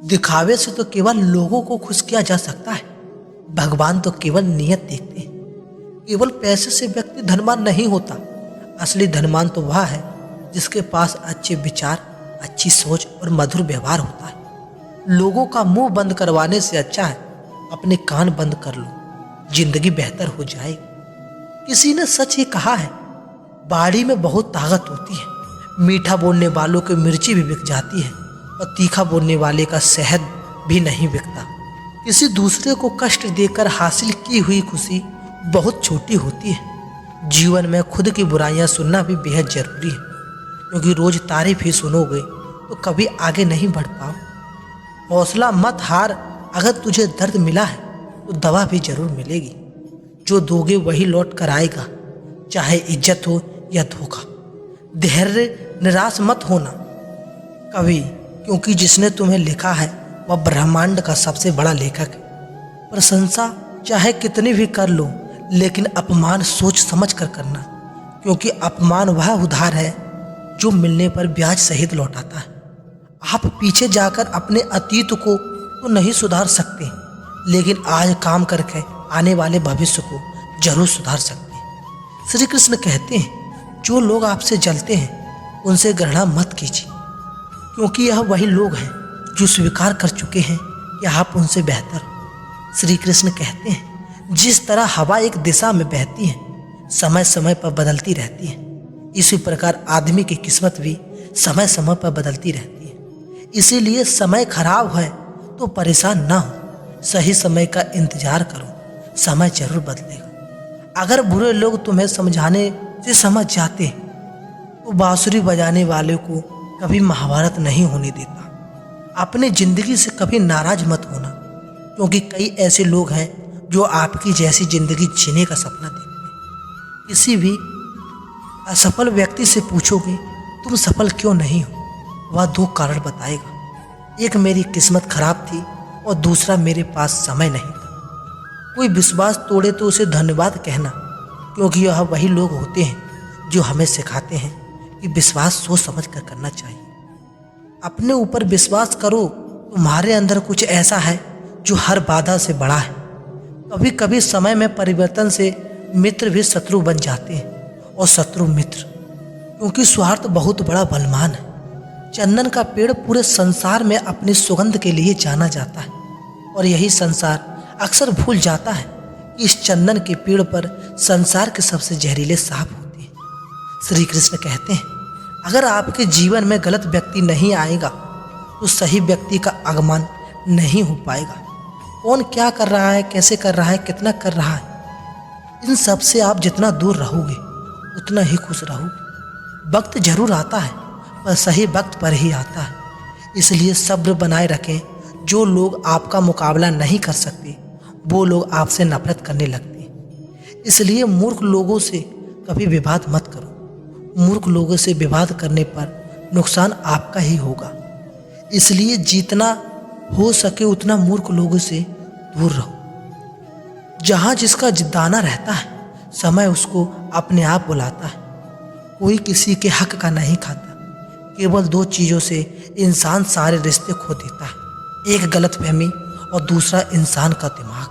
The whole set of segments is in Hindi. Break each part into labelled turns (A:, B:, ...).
A: दिखावे से तो केवल लोगों को खुश किया जा सकता है। भगवान तो केवल नियत देखते हैं। केवल पैसे से व्यक्ति धनवान नहीं होता। असली धनवान तो वह है जिसके पास अच्छे विचार, अच्छी सोच और मधुर व्यवहार होता है। लोगों का मुंह बंद करवाने से अच्छा है अपने कान बंद कर लो, जिंदगी बेहतर हो जाएगी। किसी ने सच ही कहा है, बाड़ी में बहुत ताकत होती है। मीठा बोलने वालों की मिर्ची भी बिक जाती है और तीखा बोलने वाले का शहद भी नहीं बिकता। किसी दूसरे को कष्ट देकर हासिल की हुई खुशी बहुत छोटी होती है। जीवन में खुद की बुराइयां सुनना भी बेहद जरूरी है, क्योंकि रोज तारीफ ही सुनोगे तो कभी आगे नहीं बढ़ पाओ। हौसला मत हार, अगर तुझे दर्द मिला है तो दवा भी जरूर मिलेगी। जो दोगे वही लौट कर आएगा, चाहे इज्जत हो या धोखा। धैर्य, निराश मत होना कभी, क्योंकि जिसने तुम्हें लिखा है वह ब्रह्मांड का सबसे बड़ा लेखक है। प्रशंसा चाहे कितनी भी कर लो, लेकिन अपमान सोच समझ कर करना, क्योंकि अपमान वह उधार है जो मिलने पर ब्याज सहित लौटाता है। आप पीछे जाकर अपने अतीत को तो नहीं सुधार सकते, लेकिन आज काम करके आने वाले भविष्य को जरूर सुधार सकते हैं। श्री कृष्ण कहते हैं, जो लोग आपसे जलते हैं उनसे घृणा मत कीजिए, क्योंकि यह वही लोग हैं जो स्वीकार कर चुके हैं कि आप उनसे बेहतर हो। श्री कृष्ण कहते हैं, जिस तरह हवा एक दिशा में बहती है, समय समय पर बदलती रहती है, इसी प्रकार आदमी की किस्मत भी समय समय पर बदलती रहती है। इसीलिए समय खराब है तो परेशान ना हो, सही समय का इंतजार करो, समय जरूर बदलेगा। अगर बुरे लोग तुम्हें समझाने से समझ जाते तो बांसुरी बजाने वाले को कभी महाभारत नहीं होने देता। अपनी जिंदगी से कभी नाराज मत होना, क्योंकि कई ऐसे लोग हैं जो आपकी जैसी जिंदगी जीने का सपना देखते हैं। किसी भी असफल व्यक्ति से पूछोगे तुम सफल क्यों नहीं हो, वह दो कारण बताएगा। एक, मेरी किस्मत खराब थी, और दूसरा, मेरे पास समय नहीं था। कोई विश्वास तोड़े तो उसे धन्यवाद कहना, क्योंकि यह वही लोग होते हैं जो हमें सिखाते हैं कि विश्वास सोच समझ कर करना चाहिए। अपने ऊपर विश्वास करो, तुम्हारे अंदर कुछ ऐसा है जो हर बाधा से बड़ा है। कभी कभी समय में परिवर्तन से मित्र भी शत्रु बन जाते हैं और शत्रु मित्र, क्योंकि स्वार्थ बहुत बड़ा बलवान है। चंदन का पेड़ पूरे संसार में अपनी सुगंध के लिए जाना जाता है, और यही संसार अक्सर भूल जाता है कि इस चंदन के पेड़ पर संसार के सबसे जहरीले सांप होते हैं। श्री कृष्ण कहते हैं, अगर आपके जीवन में गलत व्यक्ति नहीं आएगा तो सही व्यक्ति का आगमन नहीं हो पाएगा। कौन क्या कर रहा है, कैसे कर रहा है, कितना कर रहा है, इन सब से आप जितना दूर रहोगे उतना ही खुश रहोगे। वक्त जरूर आता है, पर सही वक्त पर ही आता है। इसलिए सब्र बनाए रखें। जो लोग आपका मुकाबला नहीं कर सकते वो लोग आपसे नफरत करने लगते हैं। इसलिए मूर्ख लोगों से कभी विवाद मत करो। मूर्ख लोगों से विवाद करने पर नुकसान आपका ही होगा। इसलिए जितना हो सके उतना मूर्ख लोगों से दूर रहो। जहाँ जिसका जिद्दाना रहता है, समय उसको अपने आप बुलाता है। कोई किसी के हक का नहीं खाता। केवल दो चीज़ों से इंसान सारे रिश्ते खो देता है, एक गलतफहमी और दूसरा इंसान का दिमाग।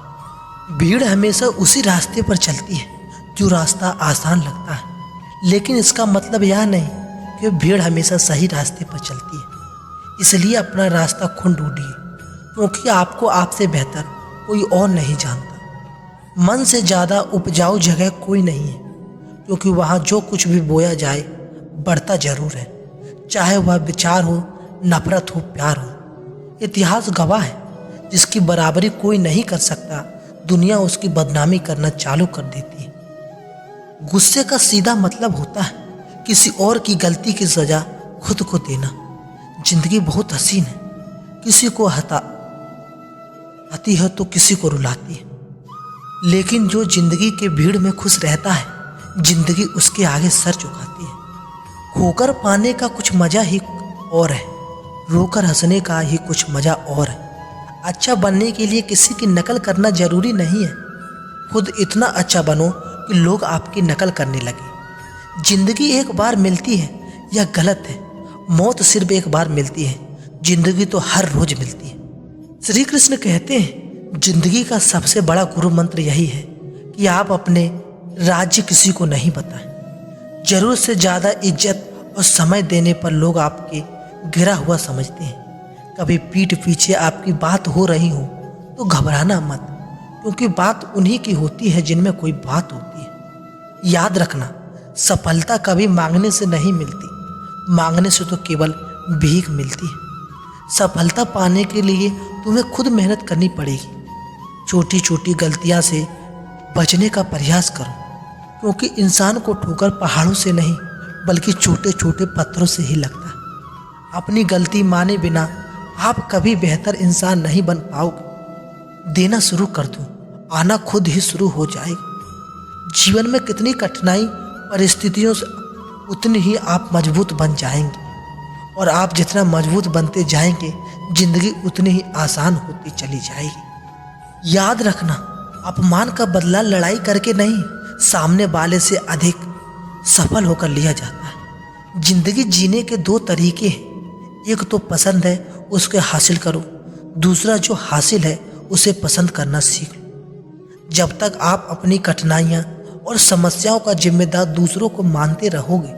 A: भीड़ हमेशा उसी रास्ते पर चलती है जो रास्ता आसान लगता है, लेकिन इसका मतलब यह नहीं कि भीड़ हमेशा सही रास्ते पर चलती है। इसलिए अपना रास्ता खुद ढूंढिए, क्योंकि आपको आपसे बेहतर कोई और नहीं जानता। मन से ज़्यादा उपजाऊ जगह कोई नहीं है, क्योंकि वहाँ जो कुछ भी बोया जाए बढ़ता जरूर है, चाहे वह विचार हो, नफरत हो, प्यार हो। इतिहास गवाह है, जिसकी बराबरी कोई नहीं कर सकता, दुनिया उसकी बदनामी करना चालू कर देती है। गुस्से का सीधा मतलब होता है किसी और की गलती की सजा खुद को देना। जिंदगी बहुत हसीन है, किसी को हंसाती है तो किसी को रुलाती है, लेकिन जो जिंदगी के भीड़ में खुश रहता है, जिंदगी उसके आगे सर झुकाती है। खोकर पाने का कुछ मजा ही और है, रोकर हंसने का ही कुछ मजा और है। अच्छा बनने के लिए किसी की नकल करना जरूरी नहीं है, खुद इतना अच्छा बनो कि लोग आपकी नकल करने लगे। जिंदगी एक बार मिलती है, यह गलत है। मौत सिर्फ एक बार मिलती है, जिंदगी तो हर रोज मिलती है। श्री कृष्ण कहते हैं जिंदगी का सबसे बड़ा गुरु मंत्र यही है कि आप अपने राज्य किसी को नहीं बताएं। जरूरत से ज्यादा इज्जत और समय देने पर लोग आपके गिरा हुआ समझते हैं। कभी पीठ पीछे आपकी बात हो रही हो तो घबराना मत, क्योंकि बात उन्हीं की होती है जिनमें कोई बात होती है। याद रखना, सफलता कभी मांगने से नहीं मिलती, मांगने से तो केवल भीख मिलती है। सफलता पाने के लिए तुम्हें खुद मेहनत करनी पड़ेगी। छोटी छोटी गलतियां से बचने का प्रयास करो, क्योंकि इंसान को ठोकर पहाड़ों से नहीं बल्कि छोटे छोटे पत्थरों से ही लगता है। अपनी गलती माने बिना आप कभी बेहतर इंसान नहीं बन पाओगे। देना शुरू कर दो, आना खुद ही शुरू हो जाएगा। जीवन में कितनी कठिनाई परिस्थितियों से उतनी ही आप मजबूत बन जाएंगे, और आप जितना मजबूत बनते जाएंगे जिंदगी उतनी ही आसान होती चली जाएगी। याद रखना, अपमान का बदला लड़ाई करके नहीं, सामने वाले से अधिक सफल होकर लिया जाता है। जिंदगी जीने के दो तरीके हैं, एक तो पसंद है उसके हासिल करो, दूसरा जो हासिल है उसे पसंद करना सीख लो। जब तक आप अपनी कठिनाइयां और समस्याओं का जिम्मेदार दूसरों को मानते रहोगे,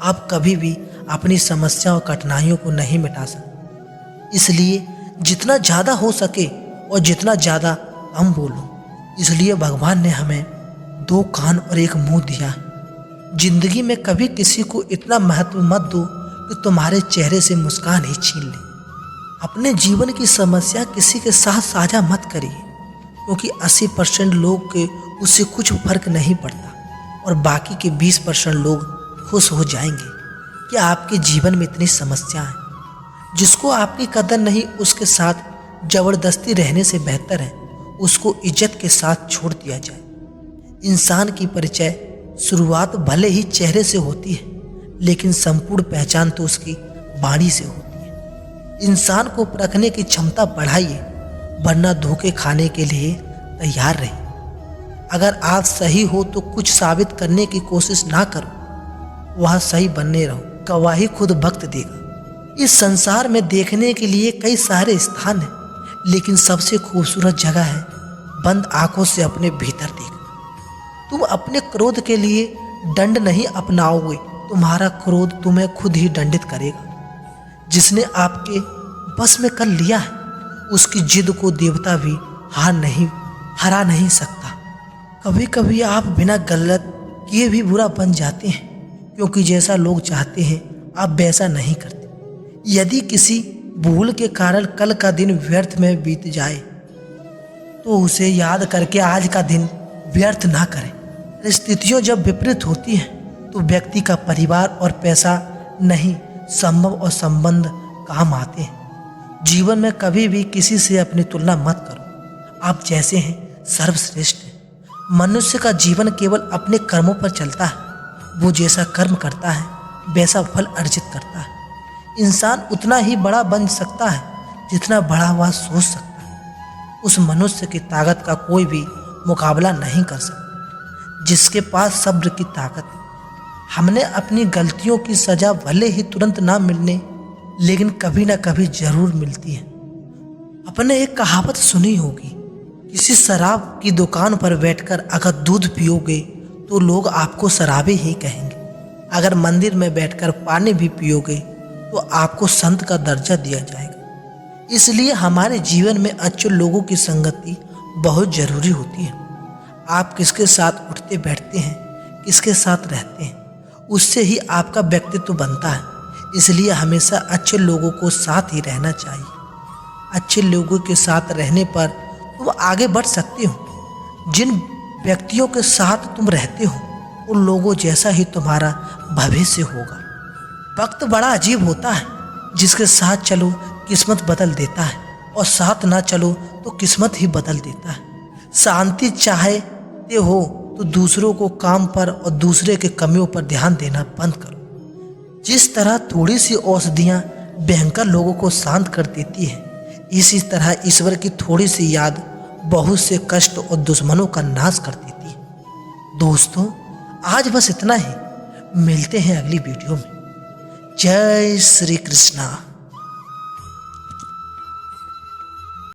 A: आप कभी भी अपनी समस्या और कठिनाइयों को नहीं मिटा सकते। इसलिए जितना ज़्यादा हो सके और जितना ज़्यादा कम बोलो। इसलिए भगवान ने हमें दो कान और एक मुंह दिया है। जिंदगी में कभी किसी को इतना महत्व मत दो कि तुम्हारे चेहरे से मुस्कान ही छीन ले। अपने जीवन की समस्या किसी के साथ साझा मत करिए, क्योंकि 80% लोग के उससे कुछ फर्क नहीं पड़ता और बाकी के 20% लोग खुश हो जाएंगे कि आपके जीवन में इतनी समस्या है। जिसको आपकी कदर नहीं उसके साथ जबरदस्ती रहने से बेहतर है उसको इज्जत के साथ छोड़ दिया जाए। इंसान की परिचय शुरुआत भले ही चेहरे से होती है, लेकिन संपूर्ण पहचान तो उसकी वाणी से होती है। इंसान को परखने की क्षमता बढ़ाइए, वरना धोखे खाने के लिए तैयार रहिए। अगर आप सही हो तो कुछ साबित करने की कोशिश ना करो, वहाँ सही बनने रहो, गवाही खुद वक्त देगा। इस संसार में देखने के लिए कई सारे स्थान हैं, लेकिन सबसे खूबसूरत जगह है बंद आंखों से अपने भीतर देखना। तुम अपने क्रोध के लिए दंड नहीं अपनाओगे, तुम्हारा क्रोध तुम्हें खुद ही दंडित करेगा। जिसने आपके बस में कर लिया है उसकी जिद को देवता भी हरा नहीं सकता। कभी कभी आप बिना गलत किए भी बुरा बन जाते हैं, क्योंकि जैसा लोग चाहते हैं आप वैसा नहीं करते। यदि किसी भूल के कारण कल का दिन व्यर्थ में बीत जाए तो उसे याद करके आज का दिन व्यर्थ ना करें। स्थितियाँ जब विपरीत होती हैं तो व्यक्ति का परिवार और पैसा नहीं, संभव और संबंध काम आते हैं। जीवन में कभी भी किसी से अपनी तुलना मत करो। आप जैसे हैं सर्वश्रेष्ठ हैं। मनुष्य का जीवन केवल अपने कर्मों पर चलता है। वो जैसा कर्म करता है वैसा फल अर्जित करता है। इंसान उतना ही बड़ा बन सकता है जितना बड़ा वह सोच सकता है। उस मनुष्य की ताकत का कोई भी मुकाबला नहीं कर सकता जिसके पास सब्र की ताकत है। हमने अपनी गलतियों की सजा भले ही तुरंत ना मिलने, लेकिन कभी ना कभी जरूर मिलती है। अपने एक कहावत सुनी होगी, किसी शराब की दुकान पर बैठकर अगर दूध पियोगे तो लोग आपको शराबी ही कहेंगे। अगर मंदिर में बैठकर पानी भी पियोगे तो आपको संत का दर्जा दिया जाएगा। इसलिए हमारे जीवन में अच्छे लोगों की संगति बहुत जरूरी होती है। आप किसके साथ उठते बैठते हैं, किसके साथ रहते हैं, उससे ही आपका व्यक्तित्व बनता है। इसलिए हमेशा अच्छे लोगों को साथ ही रहना चाहिए। अच्छे लोगों के साथ रहने पर तुम आगे बढ़ सकते हो। जिन व्यक्तियों के साथ तुम रहते हो उन लोगों जैसा ही तुम्हारा भविष्य होगा। वक्त बड़ा अजीब होता है, जिसके साथ चलो किस्मत बदल देता है और साथ ना चलो तो किस्मत ही बदल देता है। शांति चाहते हो तो दूसरों को काम पर और दूसरे के कमियों पर ध्यान देना बंद करो। जिस तरह थोड़ी सी औषधियाँ भयंकर लोगों को शांत कर देती है, इसी तरह ईश्वर की थोड़ी सी याद बहुत से कष्ट और दुश्मनों का नाश कर देती है। दोस्तों, आज बस इतना ही। मिलते हैं अगली वीडियो में। जय श्री कृष्णा।